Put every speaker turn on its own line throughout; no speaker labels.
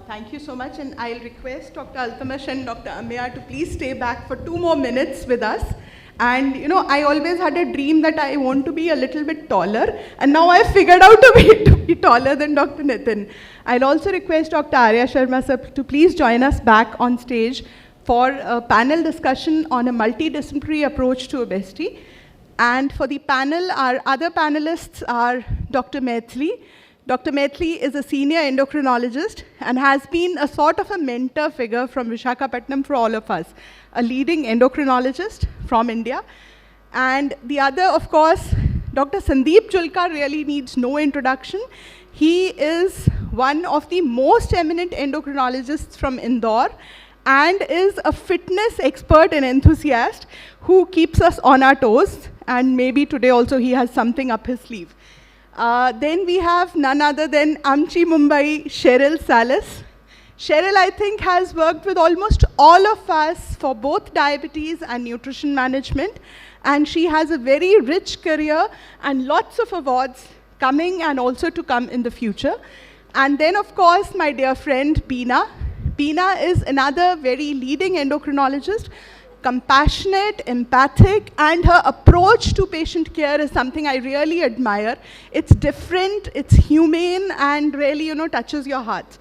Thank you so much, and I'll request Dr. Altamash and Dr. Ameya to please stay back for 2 more minutes with us. And I always had a dream that I want to be a little bit taller, and now I've figured out a way to be taller than Dr. Nitin. I'll also request Dr. Arya Sharma sir to please join us back on stage for a panel discussion on a multidisciplinary approach to obesity. And for the panel, our other panelists are Dr. Maithili. Dr. Maithili is a senior endocrinologist and has been a sort of a mentor figure from Visakhapatnam for all of us, a leading endocrinologist from India. And the other, of course, Dr. Sandeep Julka really needs no introduction. He is one of the most eminent endocrinologists from Indore and is a fitness expert and enthusiast who keeps us on our toes. And maybe today also he has something up his sleeve. Then we have none other than Amchi Mumbai, Cheryl Salas. Cheryl, I think, has worked with almost all of us for both diabetes and nutrition management. And she has a very rich career and lots of awards coming and also to come in the future. And then, of course, my dear friend, Beena. Beena is another very leading endocrinologist, compassionate, empathic, and her approach to patient care is something I really admire. It's different, it's humane, and really, touches your heart.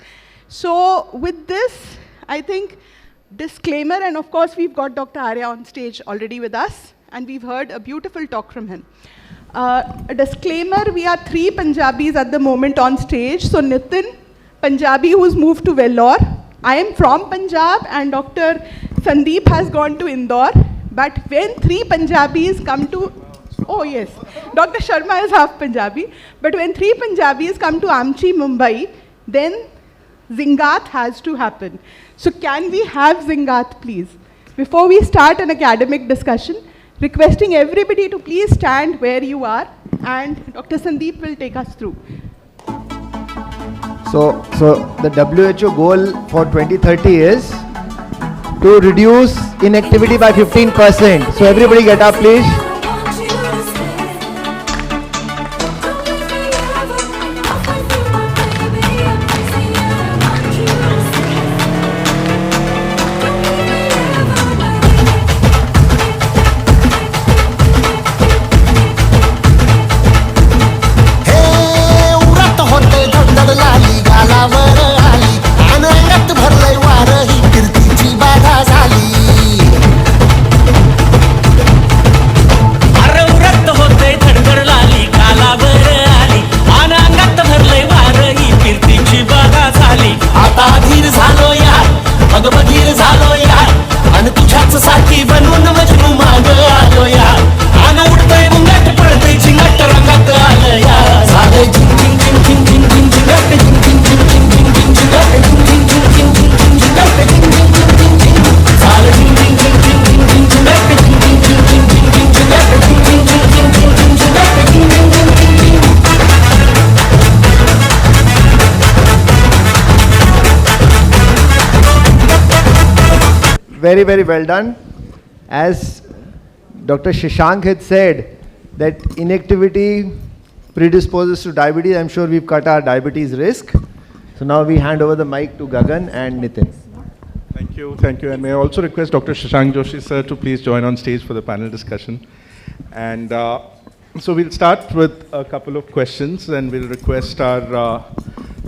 So with this, I think, disclaimer, and of course, we've got Dr. Arya on stage already with us, and we've heard a beautiful talk from him. A disclaimer, we are 3 Punjabis at the moment on stage. So Nitin, Punjabi who's moved to Vellore. I am from Punjab, and Dr. Sandeep has gone to Indore. But when 3 Punjabis come to, oh yes, Dr. Sharma is half Punjabi. But when 3 Punjabis come to Amchi, Mumbai, then Zingat has to happen. So can we have Zingat, please? Before we start an academic discussion, requesting everybody to please stand where you are, and Dr. Sandeep will take us through.
So the WHO goal for 2030 is to reduce inactivity by 15%. So everybody get up, please. Very, very well done. As Dr. Shashank had said, that inactivity predisposes to diabetes. I'm sure we've cut our diabetes risk. So now we hand over the mic to Gagan and Nitin.
Thank you. And may I also request Dr. Shashank Joshi sir to please join on stage for the panel discussion. And so we'll start with a couple of questions, and we'll request our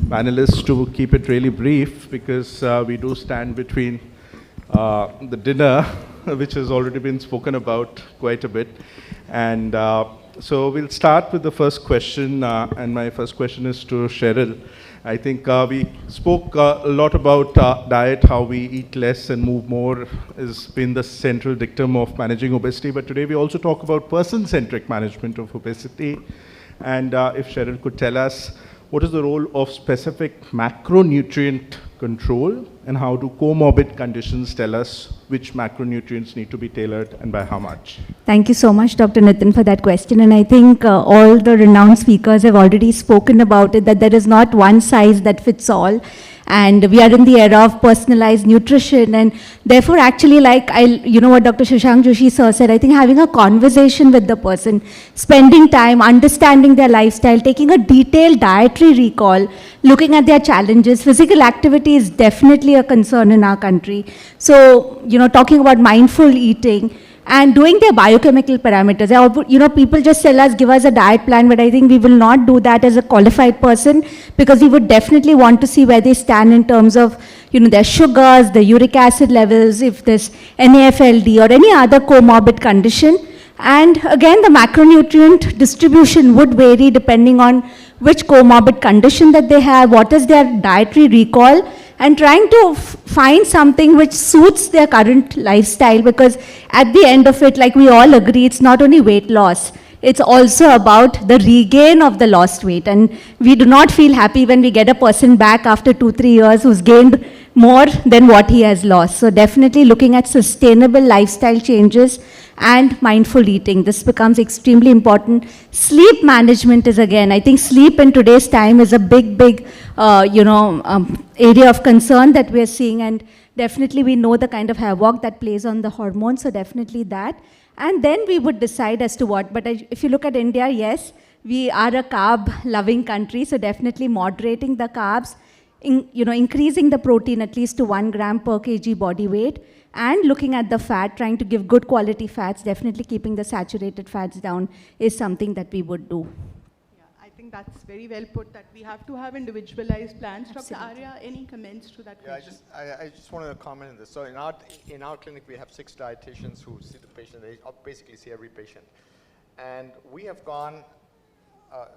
panelists to keep it really brief, because we do stand between the dinner, which has already been spoken about quite a bit. And so we'll start with the first question, and my first question is to Cheryl. I think we spoke a lot about diet, how we eat less and move more has been the central dictum of managing obesity, but today we also talk about person-centric management of obesity. And if Cheryl could tell us, what is the role of specific macronutrient control, and how do comorbid conditions tell us which macronutrients need to be tailored and by how much?
Thank you so much, Dr. Nitin, for that question. And I think all the renowned speakers have already spoken about it, that there is not one size that fits all. and we are in the era of personalized nutrition, and therefore actually, like you know what Dr. Shashank Joshi sir said, I think having a conversation with the person, spending time understanding their lifestyle, taking a detailed dietary recall, looking at their challenges. Physical activity is definitely a concern in our country. So, you know, talking about mindful eating and doing their biochemical parameters. You know, people just tell us, give us a diet plan, but I think we will not do that as a qualified person, because we would definitely want to see where they stand in terms of, you know, their sugars, the uric acid levels, if there's NAFLD or any other comorbid condition. And again, the macronutrient distribution would vary depending on which comorbid condition that they have, what is their dietary recall, and trying to find something which suits their current lifestyle, because at the end of it, like we all agree, it's not only weight loss, it's also about the regain of the lost weight. And we do not feel happy when we get a person back after 2-3 years who's gained more than what he has lost. So definitely looking at sustainable lifestyle changes and mindful eating. This becomes extremely important. Sleep management is, again, I think sleep in today's time is a big, area of concern that we're seeing, and definitely we know the kind of havoc that plays on the hormones, so definitely that. And then we would decide as to what, but if you look at India, yes, we are a carb-loving country, so definitely moderating the carbs, increasing the protein at least to 1 gram per kg body weight, and looking at the fat, trying to give good quality fats, definitely keeping the saturated fats down is something that we would do.
Yeah, I think that's very well put, that we have to have individualized plans.
Absolutely.
Dr. Arya, any comments to that question?
I just wanted to comment on this. So in our clinic, we have 6 dietitians who see the patient. They basically see every patient. And we have gone,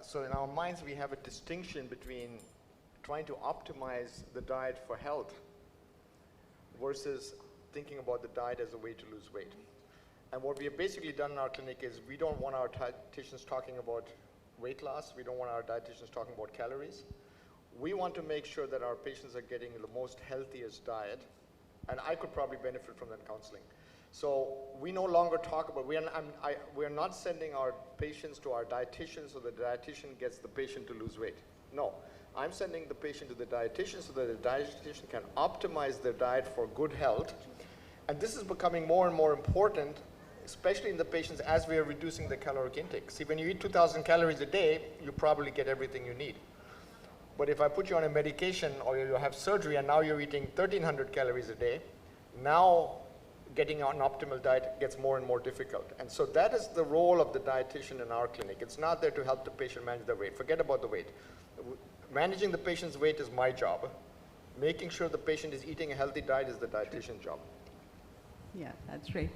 so in our minds, we have a distinction between trying to optimize the diet for health versus thinking about the diet as a way to lose weight. And what we have basically done in our clinic is we don't want our dietitians talking about weight loss. We don't want our dietitians talking about calories. We want to make sure that our patients are getting the most healthiest diet, and I could probably benefit from that counseling. So we no longer talk about, we're not sending our patients to our dietitian so the dietitian gets the patient to lose weight. No, I'm sending the patient to the dietitian so that the dietitian can optimize their diet for good health. And this is becoming more and more important, especially in the patients as we are reducing the caloric intake. See, when you eat 2,000 calories a day, you probably get everything you need. But if I put you on a medication or you have surgery and now you're eating 1,300 calories a day, now getting on an optimal diet gets more and more difficult. And so that is the role of the dietitian in our clinic. It's not there to help the patient manage their weight. Forget about the weight. Managing the patient's weight is my job. Making sure the patient is eating a healthy diet is the dietitian's job.
Yeah, that's right.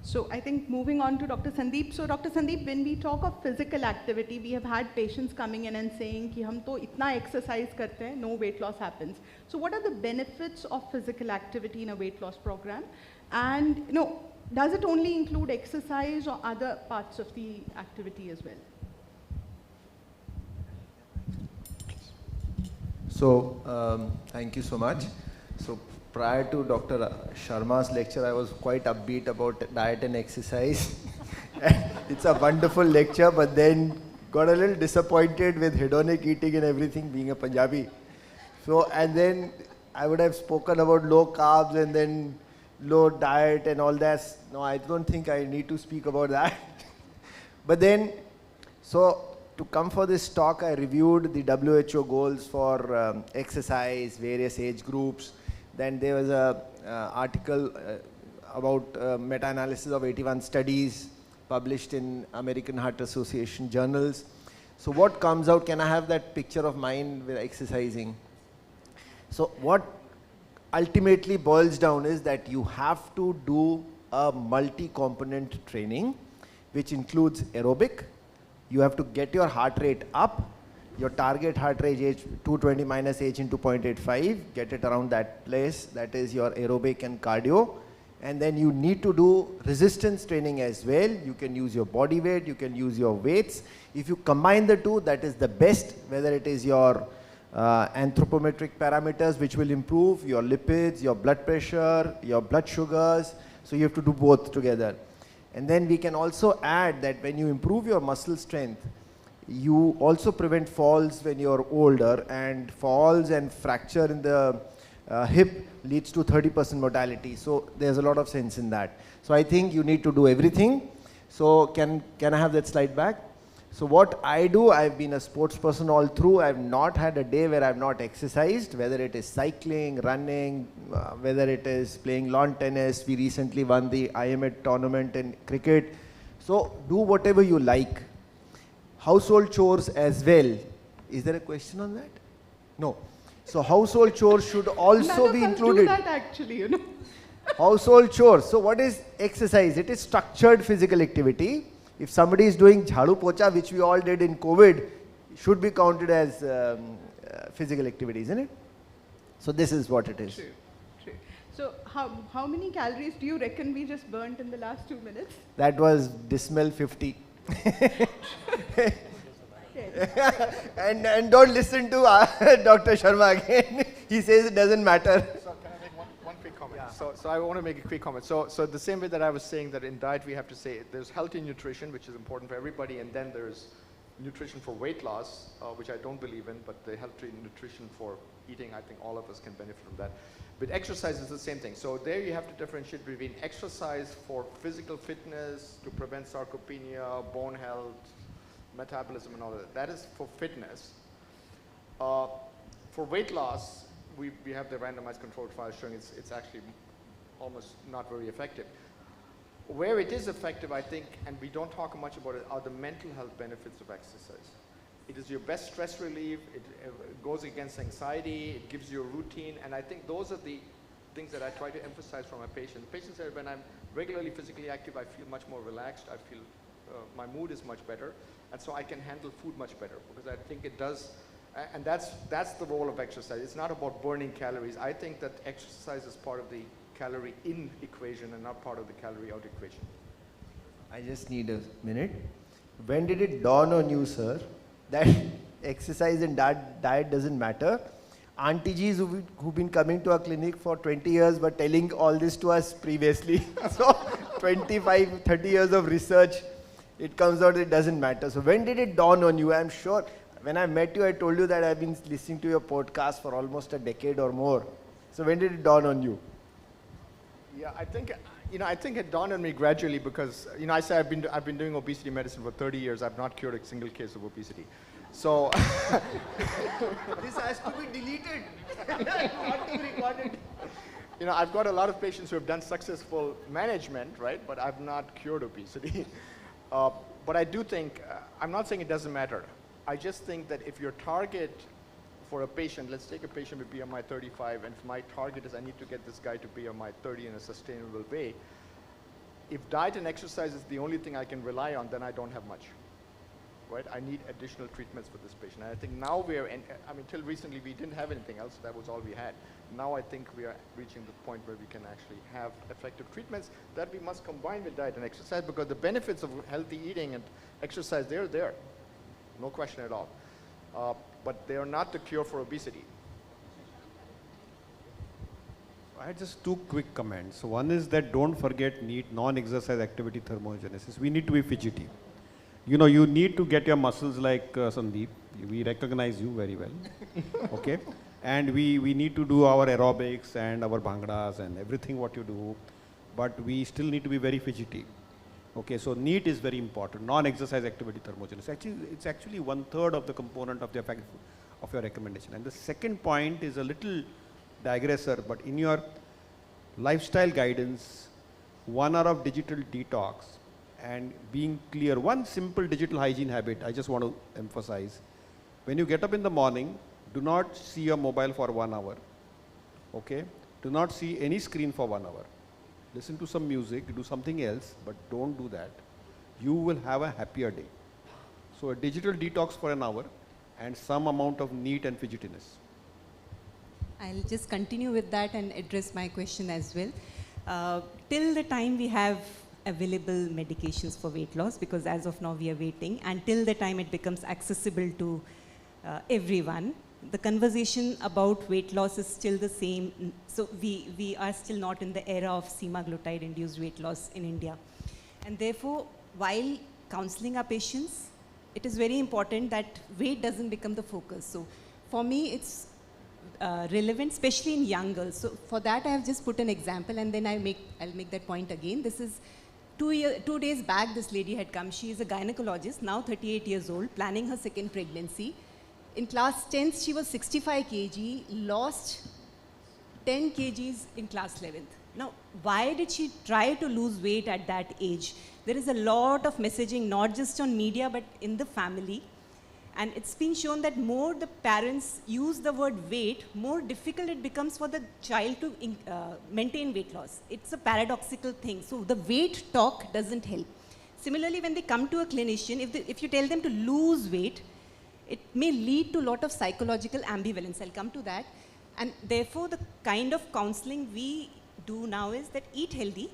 So I think moving on to Dr. Sandeep. So Dr. Sandeep, when we talk of physical activity, we have had patients coming in and saying कि हम तो इतना exercise करते हैं, no weight loss happens. So what are the benefits of physical activity in a weight loss program? And does it only include exercise or other parts of the activity as well?
So thank you so much. So prior to Dr. Sharma's lecture, I was quite upbeat about diet and exercise. It's a wonderful lecture, but then got a little disappointed with hedonic eating and everything, being a Punjabi. So, and then I would have spoken about low carbs and then low diet and all that. No, I don't think I need to speak about that. But then, so to come for this talk, I reviewed the WHO goals for exercise, various age groups. Then there was a article about meta-analysis of 81 studies published in American Heart Association journals. So what comes out, can I have that picture of mine with exercising? So what ultimately boils down is that you have to do a multi-component training, which includes aerobic. You have to get your heart rate up. Your target heart rate is 220 minus h into 0.85, get it around that place. That is your aerobic and cardio. And then you need to do resistance training as well. You can use your body weight, you can use your weights. If you combine the two, that is the best, whether it is your anthropometric parameters, which will improve your lipids, your blood pressure, your blood sugars. So you have to do both together. And then we can also add that when you improve your muscle strength, you also prevent falls when you're older, and falls and fracture in the hip leads to 30% mortality. So there's a lot of sense in that. So I think you need to do everything. So can I have that slide back? So what I do, I've been a sports person all through. I've not had a day where I've not exercised, whether it is cycling, running, whether it is playing lawn tennis. We recently won the IMA tournament in cricket. So do whatever you like. Household chores as well. Is there a question on that? No. So household chores should also be included.
None of us do that actually, you know.
Household chores. So what is exercise? It is structured physical activity. If somebody is doing jhadu pocha, which we all did in COVID, should be counted as physical activity, isn't it? So this is what it is.
True, true. So how many calories do you reckon we just burnt in the last 2 minutes?
That was dismal 50. and don't listen to Dr. Sharma again. He says it doesn't matter.
So can I make one quick comment? Yeah. So I want to make a quick comment. So the same way that I was saying that in diet we have to say there's healthy nutrition, which is important for everybody, and then there's nutrition for weight loss, which I don't believe in, but the healthy nutrition for eating, I think all of us can benefit from that. But exercise is the same thing. So there you have to differentiate between exercise for physical fitness, to prevent sarcopenia, bone health, metabolism and all of that. That is for fitness. For weight loss, we have the randomized controlled trials showing it's actually almost not very effective. Where it is effective, I think, and we don't talk much about it, are the mental health benefits of exercise. It is your best stress relief, it goes against anxiety, it gives you a routine, and I think those are the things that I try to emphasize for my patients. The patients say when I'm regularly physically active, I feel much more relaxed, I feel my mood is much better, and so I can handle food much better, because I think it does, and that's the role of exercise. It's not about burning calories. I think that exercise is part of the calorie in equation and not part of the calorie out equation.
I just need a minute. When did it dawn on you, sir, that exercise and diet doesn't matter? Auntie-jis who've been coming to our clinic for 20 years were telling all this to us previously. So 25, 30 years of research, it comes out it doesn't matter. So when did it dawn on you? I'm sure when I met you, I told you that I've been listening to your podcast for almost a decade or more. So when did it dawn on you?
Yeah, I think it dawned on me gradually because, I say I've been doing obesity medicine for 30 years. I've not cured a single case of obesity. So
this has to be deleted, not to be recorded.
I've got a lot of patients who have done successful management, right? But I've not cured obesity. But I do think, I'm not saying it doesn't matter. I just think that if your target for a patient, let's take a patient with BMI 35, and if my target is I need to get this guy to BMI 30 in a sustainable way, if diet and exercise is the only thing I can rely on, then I don't have much, right? I need additional treatments for this patient. And I think now till recently we didn't have anything else, that was all we had. Now I think we are reaching the point where we can actually have effective treatments that we must combine with diet and exercise, because the benefits of healthy eating and exercise, they're there, no question at all. But they are not the cure for obesity.
I had just two quick comments. So one is that don't forget NEAT, non-exercise activity thermogenesis. We need to be fidgety. You need to get your muscles like Sandeep. We recognize you very well. Okay? And we need to do our aerobics and our bhangdas and everything what you do. But we still need to be very fidgety. Okay, so NEAT is very important, non-exercise activity thermogenesis. Actually, it's actually 1/3 of the component of the effect of your recommendation. And the second point is a little digressor, but in your lifestyle guidance, 1 hour of digital detox and being clear, one simple digital hygiene habit I just want to emphasize. When you get up in the morning, do not see your mobile for 1 hour. Okay? Do not see any screen for 1 hour. Listen to some music, do something else, but don't do that. You will have a happier day. So a digital detox for an hour and some amount of NEAT and fidgetiness.
I'll just continue with that and address my question as well. Till the time we have available medications for weight loss, because as of now we are waiting, and till the time it becomes accessible to everyone, the conversation about weight loss is still the same. So we are still not in the era of semaglutide induced weight loss in India. And therefore, while counseling our patients, it is very important that weight doesn't become the focus. So for me, it's relevant, especially in young girls. So for that, I have just put an example, and then I'll make that point again. This is 2 days back, this lady had come. She is a gynecologist, now 38 years old, planning her second pregnancy. In class 10th, she was 65 kg, lost 10 kgs in class 11th. Now, why did she try to lose weight at that age? There is a lot of messaging, not just on media, but in the family. And it's been shown that more the parents use the word weight, more difficult it becomes for the child to maintain weight loss. It's a paradoxical thing. So the weight talk doesn't help. Similarly, when they come to a clinician, if you tell them to lose weight, it may lead to a lot of psychological ambivalence. I'll come to that. And therefore, the kind of counseling we do now is that eat healthy,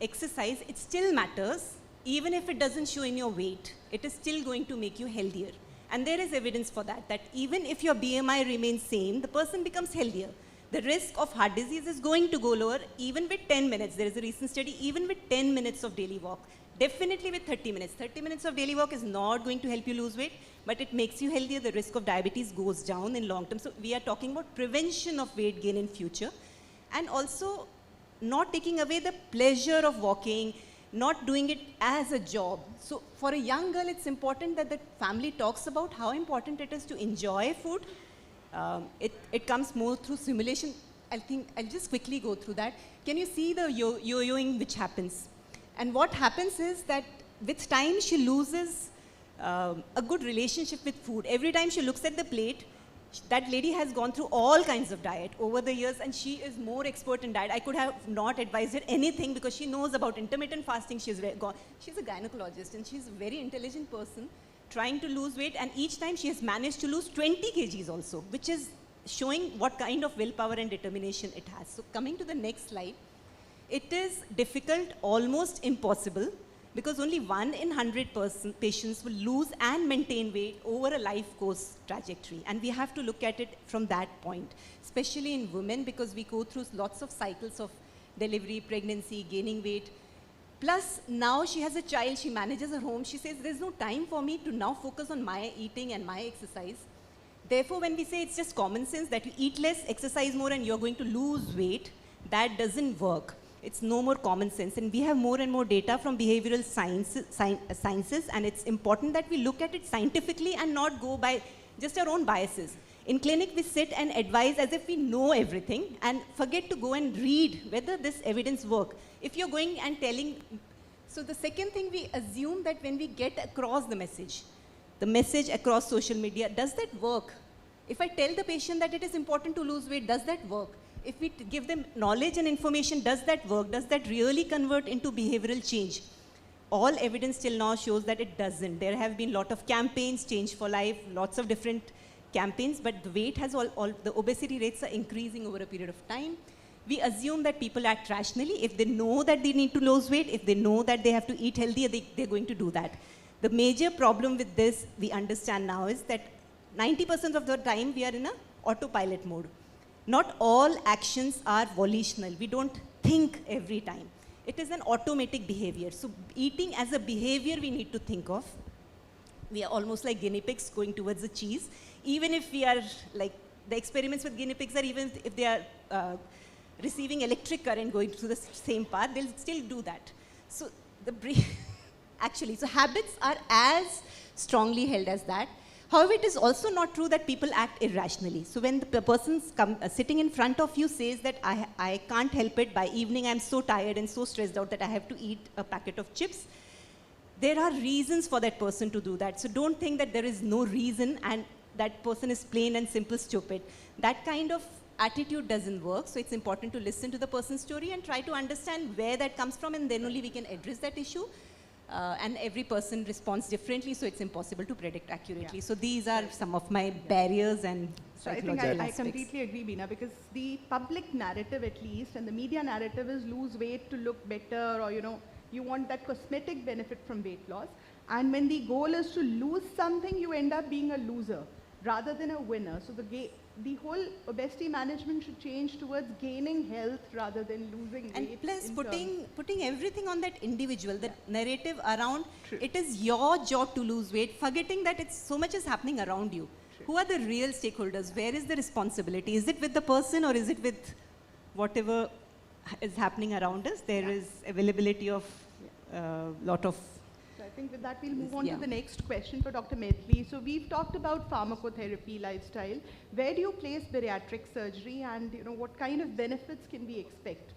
exercise, it still matters, even if it doesn't show in your weight, it is still going to make you healthier. And there is evidence for that, that even if your BMI remains same, the person becomes healthier. The risk of heart disease is going to go lower even with 10 minutes. There is a recent study, even with 10 minutes of daily walk. Definitely with 30 minutes. 30 minutes of daily walk is not going to help you lose weight, but it makes you healthier. The risk of diabetes goes down in long term. So we are talking about prevention of weight gain in future. And also not taking away the pleasure of walking, not doing it as a job. So for a young girl, it's important that the family talks about how important it is to enjoy food. It comes more through simulation. I'll just quickly go through that. Can you see the yo-yoing which happens? And what happens is that with time, she loses a good relationship with food. Every time she looks at the plate, that lady has gone through all kinds of diet over the years, and she is more expert in diet. I could have not advised her anything because she knows about intermittent fasting. She's a gynecologist, and she's a very intelligent person trying to lose weight, and each time she has managed to lose 20 kgs also, which is showing what kind of willpower and determination it has. So coming to the next slide, it is difficult, almost impossible, because only 1 in 100 patients will lose and maintain weight over a life course trajectory. And we have to look at it from that point, especially in women, because we go through lots of cycles of delivery, pregnancy, gaining weight. Plus, now she has a child, she manages her home. She says, there's no time for me to now focus on my eating and my exercise. Therefore, when we say it's just common sense that you eat less, exercise more, and you're going to lose weight, that doesn't work. It's no more common sense. And we have more and more data from behavioral sciences, and it's important that we look at it scientifically and not go by just our own biases. In clinic, we sit and advise as if we know everything and forget to go and read whether this evidence works. If you're going and telling, so the second thing, we assume that when we get across the message across social media, does that work? If I tell the patient that it is important to lose weight, does that work? If we give them knowledge and information, does that work? Does that really convert into behavioral change? All evidence till now shows that it doesn't. There have been a lot of campaigns, Change for Life, lots of different campaigns, but the weight has the obesity rates are increasing over a period of time. We assume that people act rationally. If they know that they need to lose weight, if they know that they have to eat healthier, they're going to do that. The major problem with this, we understand now, is that 90% of the time we are in an autopilot mode. Not all actions are volitional. We don't think every time. It is an automatic behavior. So eating as a behavior we need to think of. We are almost like guinea pigs going towards the cheese. Even if we are like, the experiments with guinea pigs are, even if they are receiving electric current going through the same path, they'll still do that. So so habits are as strongly held as that. However, it is also not true that people act irrationally. So when the person sitting in front of you says that I can't help it, by evening I'm so tired and so stressed out that I have to eat a packet of chips, there are reasons for that person to do that. So don't think that there is no reason and that person is plain and simple stupid. That kind of attitude doesn't work. So it's important to listen to the person's story and try to understand where that comes from, and then only we can address that issue. And every person responds differently, so it's impossible to predict accurately. Yeah. So these are some of my barriers and psychological aspects.
I completely agree, Beena, because the public narrative at least, and the media narrative is lose weight to look better, or you want that cosmetic benefit from weight loss. And when the goal is to lose something, you end up being a loser rather than a winner. So the whole obesity management should change towards gaining health rather than losing weight.
And plus
in
putting everything on that individual, the narrative around,
True.
it is your job to lose weight, forgetting that it's so much is happening around you.
True.
Who are the real stakeholders? Where is the responsibility? Is it with the person or is it with whatever is happening around us? There is availability of lot of.
So I think with that we'll move on
Yeah.
to the next question for Dr. Maitli. So we've talked about pharmacotherapy, lifestyle. Where do you place bariatric surgery, and what kind of benefits can we expect?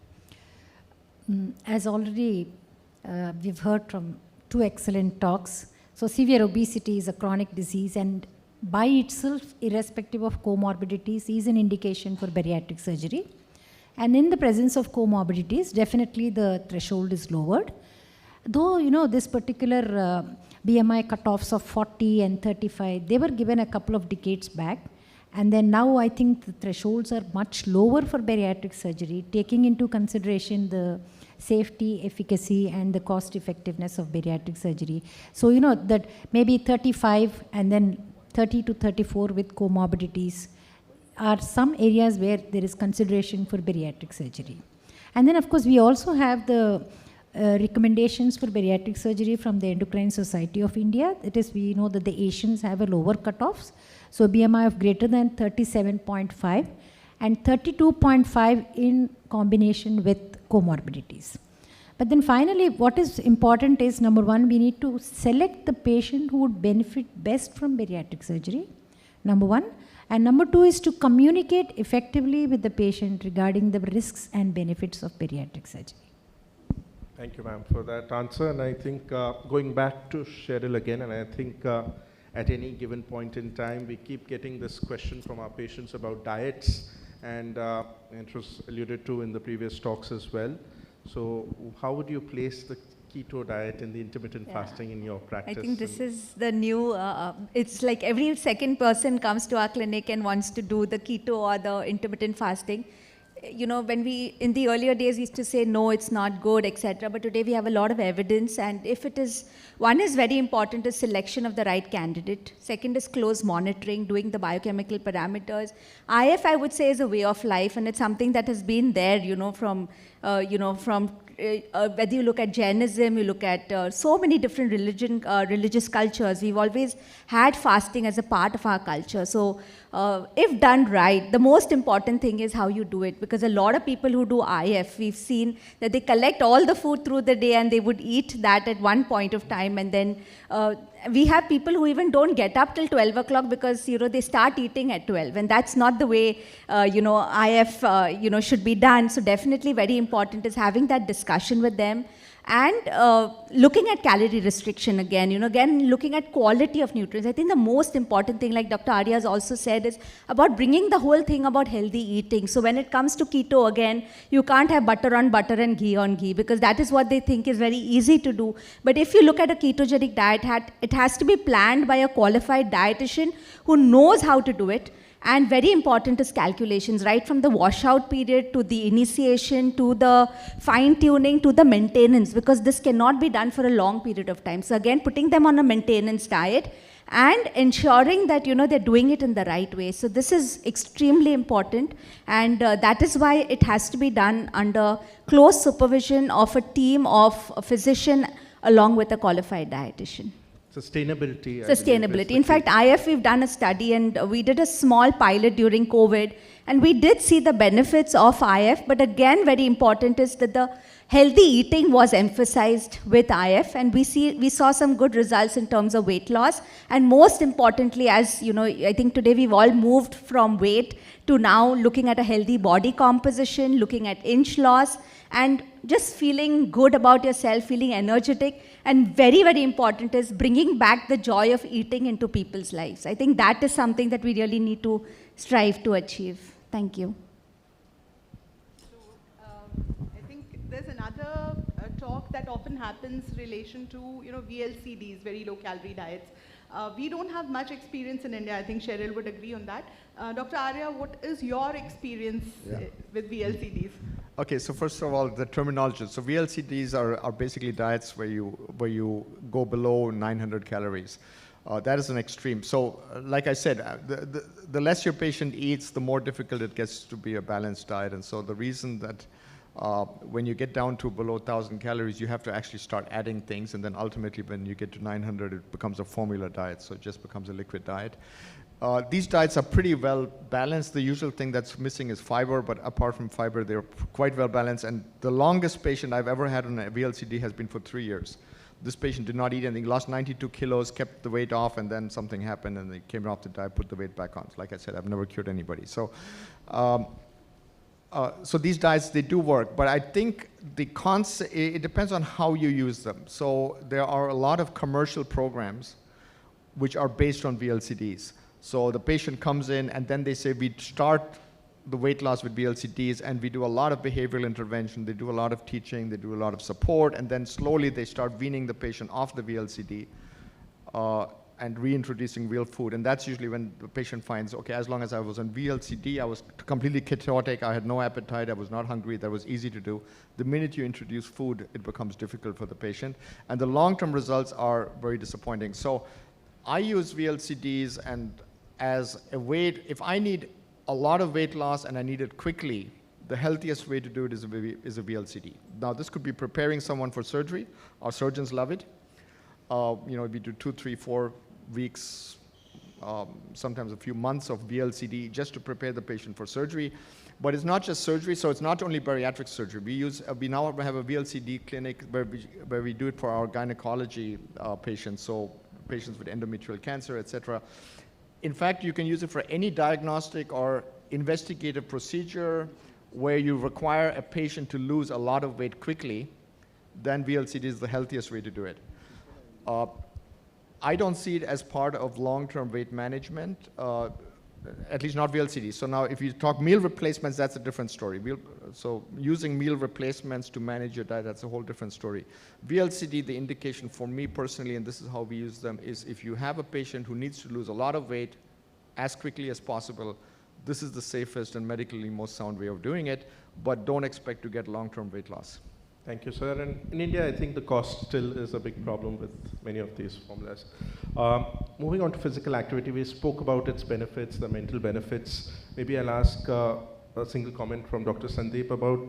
As already we've heard from two excellent talks, so severe obesity is a chronic disease, and by itself, irrespective of comorbidities, is an indication for bariatric surgery. And in the presence of comorbidities, definitely the threshold is lowered. Though, this particular BMI cutoffs of 40 and 35, they were given a couple of decades back. And then now I think the thresholds are much lower for bariatric surgery, taking into consideration the safety, efficacy, and the cost effectiveness of bariatric surgery. So, that maybe 35 and then 30 to 34 with comorbidities are some areas where there is consideration for bariatric surgery. And then, of course, we also have the recommendations for bariatric surgery from the Endocrine Society of India. That is, we know that the Asians have a lower cutoffs. So BMI of greater than 37.5 and 32.5 in combination with comorbidities. But then finally, what is important is, number one, we need to select the patient who would benefit best from bariatric surgery, number one. And number two is to communicate effectively with the patient regarding the risks and benefits of bariatric surgery.
Thank you, ma'am, for that answer. And I think going back to Cheryl again, and I think at any given point in time, we keep getting this question from our patients about diets, and it was alluded to in the previous talks as well. So how would you place the keto diet and the intermittent fasting in your practice?
I think this is the new, it's like every second person comes to our clinic and wants to do the keto or the intermittent fasting. When we, in the earlier days, we used to say, no, it's not good, etc. But today we have a lot of evidence. And if it is, one is very important is selection of the right candidate. Second is close monitoring, doing the biochemical parameters. IF, I would say, is a way of life. And it's something that has been there, from whether you look at Jainism, you look at so many different religious cultures, we've always had fasting as a part of our culture. So if done right, the most important thing is how you do it, because a lot of people who do IF, we've seen that they collect all the food through the day and they would eat that at one point of time, and then we have people who even don't get up till 12 o'clock because, they start eating at 12, and that's not the way, IF, should be done. So definitely very important is having that discussion with them, and looking at calorie restriction again, looking at quality of nutrients. I think the most important thing, like Dr. Arya has also said, is about bringing the whole thing about healthy eating. So when it comes to keto, again, you can't have butter on butter and ghee on ghee, because that is what they think is very easy to do. But if you look at a ketogenic diet, it has to be planned by a qualified dietitian who knows how to do it. And very important is calculations, right from the washout period to the initiation to the fine tuning to the maintenance, because this cannot be done for a long period of time. So again, putting them on a maintenance diet and ensuring that, they're doing it in the right way. So this is extremely important, and that is why it has to be done under close supervision of a team of a physician along with a qualified dietitian.
Sustainability.
Sustainability. In fact, IF, we've done a study, and we did a small pilot during COVID, and we did see the benefits of IF, but again, very important is that the healthy eating was emphasized with IF, and we saw some good results in terms of weight loss, and most importantly, as I think today we've all moved from weight to now looking at a healthy body composition, looking at inch loss, and just feeling good about yourself, feeling energetic. And very, very important is bringing back the joy of eating into people's lives. I think that is something that we really need to strive to achieve. Thank you.
So I think there's another talk that often happens in relation to VLCDs, very low calorie diets. We don't have much experience in India. I think Cheryl would agree on that. Dr. Arya, what is your experience with VLCDs?
Okay, so first of all, the terminology. So VLCDs are basically diets where you go below 900 calories. That is an extreme. So, like I said, the less your patient eats, the more difficult it gets to be a balanced diet. And so the reason that when you get down to below 1,000 calories, you have to actually start adding things. And then ultimately, when you get to 900, it becomes a formula diet. So it just becomes a liquid diet. These diets are pretty well balanced. The usual thing that's missing is fiber, but apart from fiber, they're quite well balanced. And the longest patient I've ever had on a VLCD has been for 3 years. This patient did not eat anything, lost 92 kilos, kept the weight off, and then something happened, and they came off the diet, put the weight back on. Like I said, I've never cured anybody. So, so these diets, they do work, but I think the concept, it depends on how you use them. So there are a lot of commercial programs which are based on VLCDs. So the patient comes in, and then they say, we start the weight loss with VLCDs, and we do a lot of behavioral intervention, they do a lot of teaching, they do a lot of support, and then slowly they start weaning the patient off the VLCD and reintroducing real food. And that's usually when the patient finds, okay, as long as I was on VLCD, I was completely ketotic, I had no appetite, I was not hungry, that was easy to do. The minute you introduce food, it becomes difficult for the patient. And the long-term results are very disappointing. So I use VLCDs and as a way, if I need a lot of weight loss and I need it quickly, the healthiest way to do it is a VLCD. Now, this could be preparing someone for surgery. Our surgeons love it. You know, we do 2, 3, 4 weeks, sometimes a few months of VLCD just to prepare the patient for surgery. But it's not just surgery, so it's not only bariatric surgery. We now have a VLCD clinic where we do it for our gynecology patients, so patients with endometrial cancer, etc. In fact, you can use it for any diagnostic or investigative procedure where you require a patient to lose a lot of weight quickly. Then VLCD is the healthiest way to do it. I don't see it as part of long-term weight management, at least not VLCD. So now if you talk meal replacements, that's a different story. So using meal replacements to manage your diet, that's a whole different story. VLCD, the indication for me personally, and this is how we use them, is if you have a patient who needs to lose a lot of weight as quickly as possible, this is the safest and medically most sound way of doing it, but don't expect to get long-term weight loss.
Thank you, sir. And in India, I think the cost still is a big problem with many of these formulas. Moving on to physical activity, we spoke about its benefits, the mental benefits. Maybe I'll ask a single comment from Dr. Sandeep about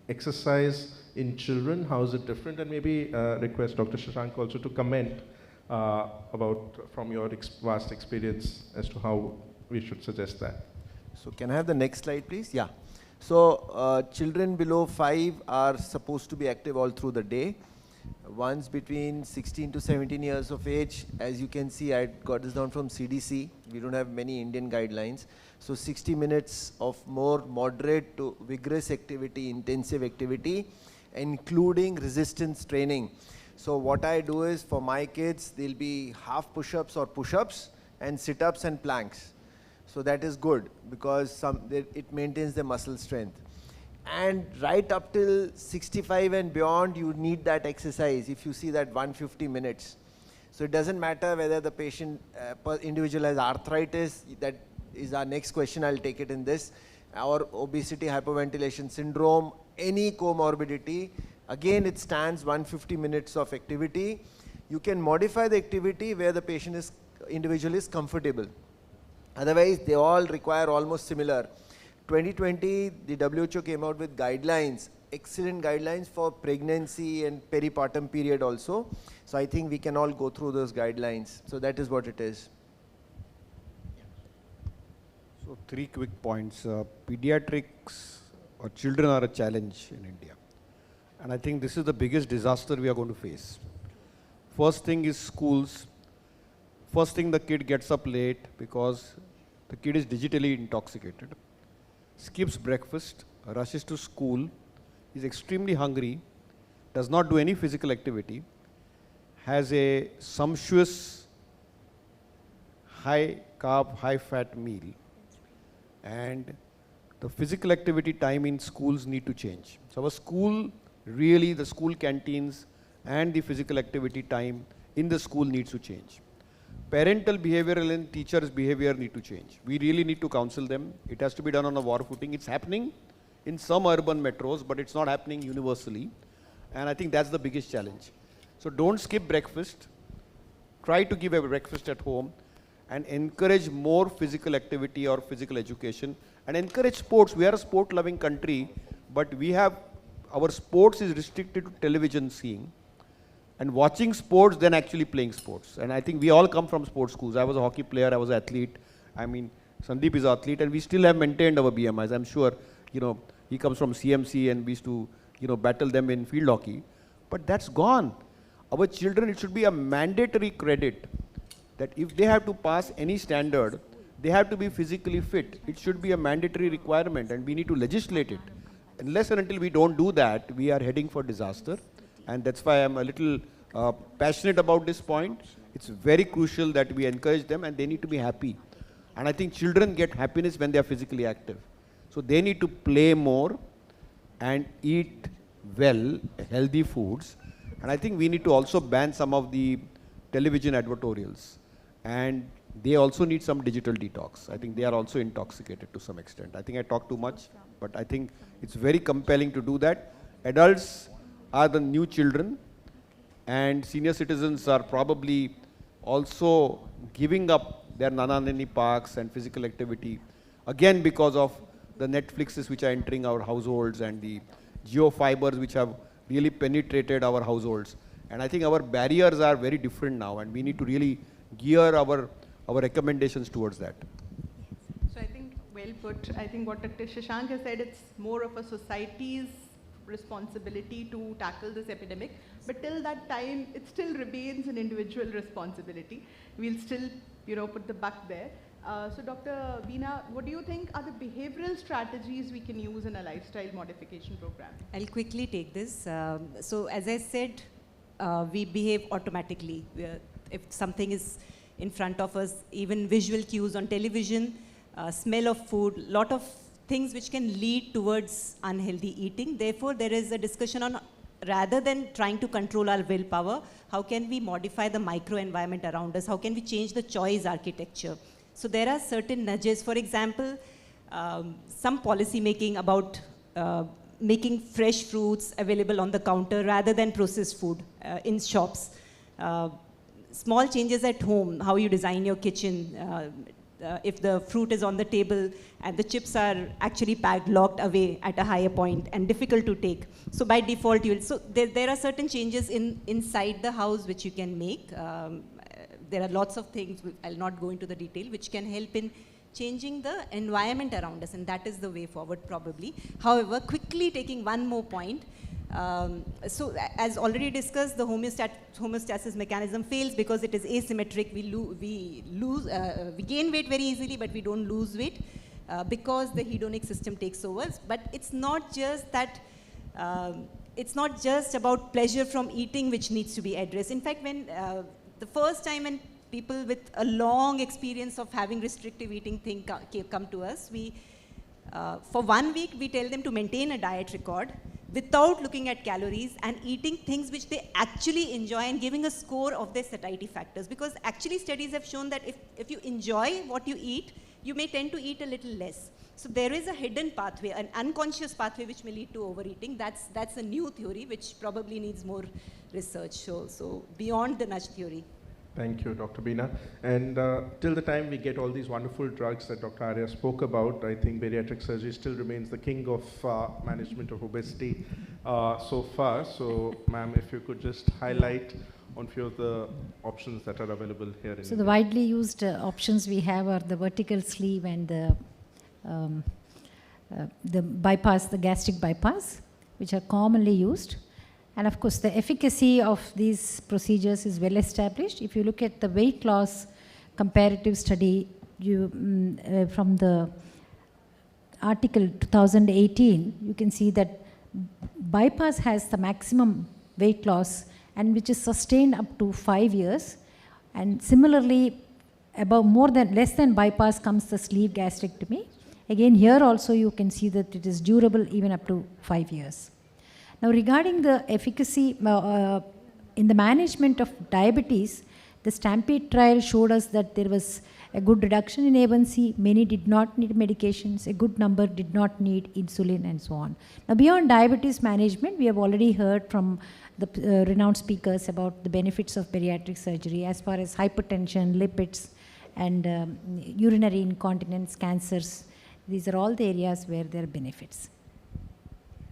exercise in children. How is it different? And maybe request Dr. Shashank also to comment about, from your vast experience, as to how we should suggest that.
So can I have the next slide, please? Yeah. So children below 5 are supposed to be active all through the day. Ones between 16 to 17 years of age, as you can see, I got this down from CDC. We don't have many Indian guidelines. So 60 minutes of more moderate to vigorous activity, intensive activity, including resistance training. So what I do is, for my kids, they'll be half push-ups or push-ups and sit-ups and planks. So that is good because it maintains the muscle strength. And right up till 65 and beyond, you need that exercise if you see that 150 minutes. So it doesn't matter whether the patient, individual has arthritis, that is our next question, I'll take it in this, or obesity, hypoventilation syndrome, any comorbidity, again it stands 150 minutes of activity. You can modify the activity where the individual is comfortable. Otherwise, they all require almost similar. 2020, the WHO came out with guidelines, excellent guidelines for pregnancy and peripartum period also. So I think we can all go through those guidelines. So that is what it is.
So 3 quick points. Pediatrics or children are a challenge in India. And I think this is the biggest disaster we are going to face. First thing is schools. First thing, the kid gets up late because the kid is digitally intoxicated, skips breakfast, rushes to school, is extremely hungry, does not do any physical activity, has a sumptuous high carb, high fat meal, and the physical activity time in schools need to change. So our school, really the school canteens and the physical activity time in the school needs to change. Parental behavioral and teachers' behavior need to change. We really need to counsel them. It has to be done on a war footing. It's happening in some urban metros, but it's not happening universally. And I think that's the biggest challenge. So don't skip breakfast. try to give a breakfast at home and encourage more physical activity or physical education and encourage sports. We are a sport loving country, but we have, our sports is restricted to television seeing and watching sports than actually playing sports. And I think we all come from sports schools. I was a hockey player, I was an athlete. I mean, Sandeep is an athlete, and we still have maintained our BMIs. I'm sure, he comes from CMC and we used to, battle them in field hockey. But that's gone. Our children, it should be a mandatory credit that if they have to pass any standard, they have to be physically fit. It should be a mandatory requirement, and we need to legislate it. Unless and until we don't do that, we are heading for disaster. And that's why I'm a little passionate about this point. It's very crucial that we encourage them, and they need to be happy. And I think children get happiness when they are physically active. So they need to play more and eat well, healthy foods. And I think we need to also ban some of the television advertorials. And they also need some digital detox. I think they are also intoxicated to some extent. I think I talk too much, but I think it's very compelling to do that. Adults are the new children, and senior citizens are probably also giving up their nana-nani parks and physical activity, again because of the Netflixes which are entering our households and the Geo fibers which have really penetrated our households. And I think our barriers are very different now, and we need to really gear our recommendations towards that.
So I think, well put. I think what Dr. Shashank has said, it's more of a society's responsibility to tackle this epidemic. But till that time, it still remains an individual responsibility. We'll still, put the buck there. So Dr. Veena, what do you think are the behavioral strategies we can use in a lifestyle modification program?
I'll quickly take this. So as I said, we behave automatically. If something is in front of us, even visual cues on television, smell of food, lot of things which can lead towards unhealthy eating. Therefore, there is a discussion on, rather than trying to control our willpower, how can we modify the microenvironment around us? How can we change the choice architecture? So there are certain nudges. For example, some policy making about making fresh fruits available on the counter rather than processed food in shops. Small changes at home, how you design your kitchen. If the fruit is on the table and the chips are actually packed, locked away at a higher point and difficult to take. So by default, so there are certain changes inside the house which you can make. There are lots of things, I'll not go into the detail, which can help in changing the environment around us, and that is the way forward probably. However, quickly taking one more point, so as already discussed, the homeostasis mechanism fails because it is asymmetric. We gain weight very easily, but we don't lose weight because the hedonic system takes over. But it's not just that, it's not just about pleasure from eating which needs to be addressed. In fact, when the first time when people with a long experience of having restrictive eating come to us, for 1 week we tell them to maintain a diet record without looking at calories and eating things which they actually enjoy and giving a score of their satiety factors. Because actually studies have shown that if you enjoy what you eat, you may tend to eat a little less. So there is a hidden pathway, an unconscious pathway which may lead to overeating. That's a new theory which probably needs more research. So beyond the nudge theory.
Thank you, Dr. Veena. And till the time we get all these wonderful drugs that Dr. Arya spoke about, I think bariatric surgery still remains the king of management of obesity so far. So, ma'am, if you could just highlight on few of the options that are available here in
So the widely used options we have are the vertical sleeve and the bypass, the gastric bypass, which are commonly used. And of course, the efficacy of these procedures is well established. If you look at the weight loss comparative study from the article 2018, you can see that bypass has the maximum weight loss and which is sustained up to 5 years. And similarly, less than bypass comes the sleeve gastrectomy. Again, here also you can see that it is durable even up to 5 years. Now, regarding the efficacy in the management of diabetes, the STAMPEDE trial showed us that there was A good reduction in A1C, many did not need medications, a good number did not need insulin and so on. Now beyond diabetes management, we have already heard from the renowned speakers about the benefits of bariatric surgery as far as hypertension, lipids, and urinary incontinence, cancers. These are all the areas where there are benefits.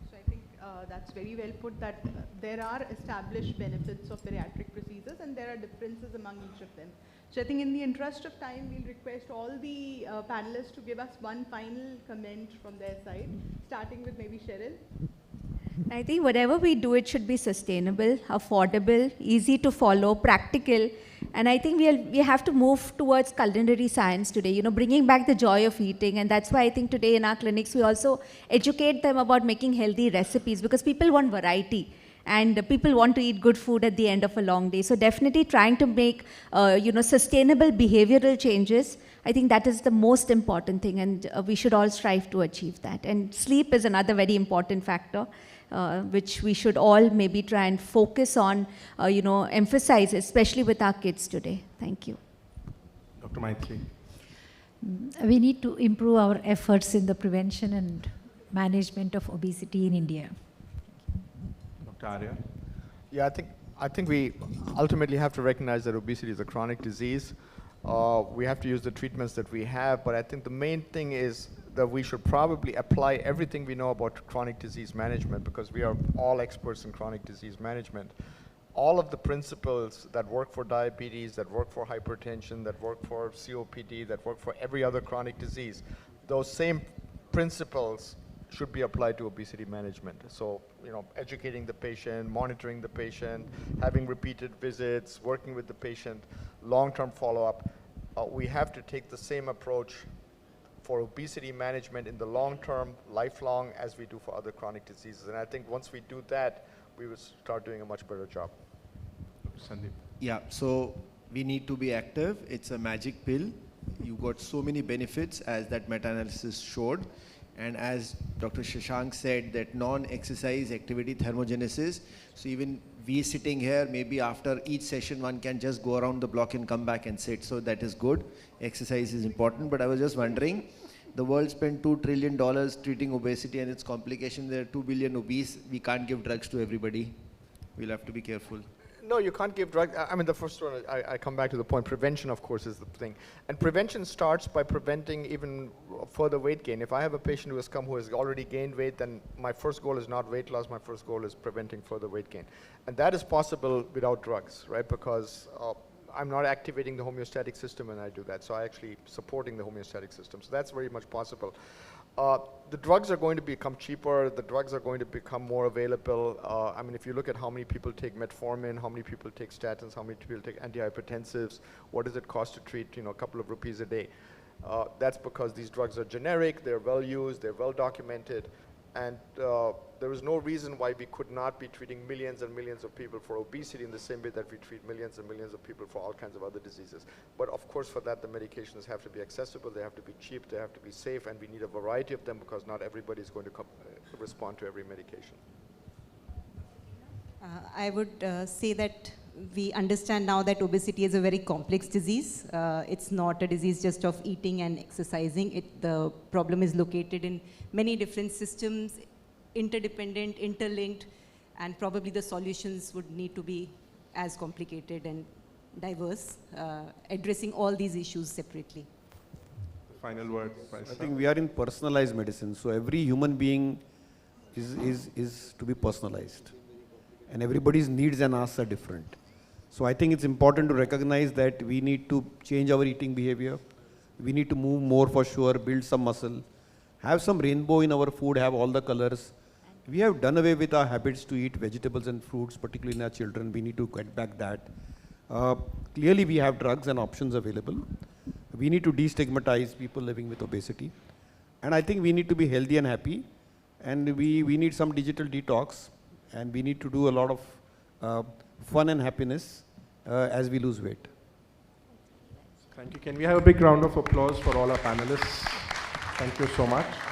So I think that's very well put, that there are established benefits of bariatric procedures and there are differences among each of them. So I think in the interest of time, we'll request all the panelists to give us one final comment from their side, starting with maybe Cheryl.
I think whatever we do, it should be sustainable, affordable, easy to follow, practical. And I think we have to move towards culinary science today, you know, bringing back the joy of eating. And that's why I think today in our clinics, we also educate them about making healthy recipes, because people want variety. And people want to eat good food at the end of a long day. So definitely trying to make, sustainable behavioral changes. I think that is the most important thing, and we should all strive to achieve that. And sleep is another very important factor, which we should all maybe try and focus on, emphasize, especially with our kids today. Thank you.
Dr. Maitri.
We need to improve our efforts in the prevention and management of obesity in India.
Dr. Arya.
Yeah, I think we ultimately have to recognize that obesity is a chronic disease. We have to use the treatments that we have, but I think the main thing is that we should probably apply everything we know about chronic disease management, because we are all experts in chronic disease management. All of the principles that work for diabetes, that work for hypertension, that work for COPD, that work for every other chronic disease, those same principles should be applied to obesity management. So, educating the patient, monitoring the patient, having repeated visits, working with the patient, long-term follow-up. We have to take the same approach for obesity management in the long term, lifelong, as we do for other chronic diseases. And I think once we do that, we will start doing a much better job.
Sandeep.
Yeah, so we need to be active. It's a magic pill. You got so many benefits, as that meta-analysis showed. And as Dr. Shashank said, that non-exercise activity thermogenesis. So even we sitting here, maybe after each session, one can just go around the block and come back and sit. So that is good. Exercise is important. But I was just wondering, the world spent $2 trillion treating obesity and its complications. There are 2 billion obese. We can't give drugs to everybody. We'll have to be careful.
No, you can't give drugs. I mean, the first one, I come back to the point. Prevention, of course, is the thing. And prevention starts by preventing even further weight gain. If I have a patient who has come who has already gained weight, then my first goal is not weight loss. My first goal is preventing further weight gain. And that is possible without drugs, right? Because I'm not activating the homeostatic system when I do that. So I actually supporting the homeostatic system. So that's very much possible. The drugs are going to become cheaper. The drugs are going to become more available. I mean, if you look at how many people take metformin, how many people take statins, how many people take antihypertensives, what does it cost to treat, a couple of rupees a day? That's because these drugs are generic, they're well used, they're well documented, and there is no reason why we could not be treating millions and millions of people for obesity in the same way that we treat millions and millions of people for all kinds of other diseases. But of course, for that, the medications have to be accessible, they have to be cheap, they have to be safe, and we need a variety of them, because not everybody is going to respond to every medication.
I would say that we understand now that obesity is a very complex disease. It's not a disease just of eating and exercising. The problem is located in many different systems, interdependent, interlinked, and probably the solutions would need to be as complicated and diverse, addressing all these issues separately.
Final word.
I think we are in personalized medicine, so every human being is to be personalized, and everybody's needs and asks are different. So I think it's important to recognize that we need to change our eating behavior. We need to move more for sure, build some muscle, have some rainbow in our food, have all the colors. We have done away with our habits to eat vegetables and fruits, particularly in our children. We need to get back that. Clearly we have drugs and options available. We need to destigmatize people living with obesity. And I think we need to be healthy and happy. And we need some digital detox. And we need to do a lot of fun and happiness as we lose weight.
Thank you. Can we have a big round of applause for all our panelists? Thank you so much.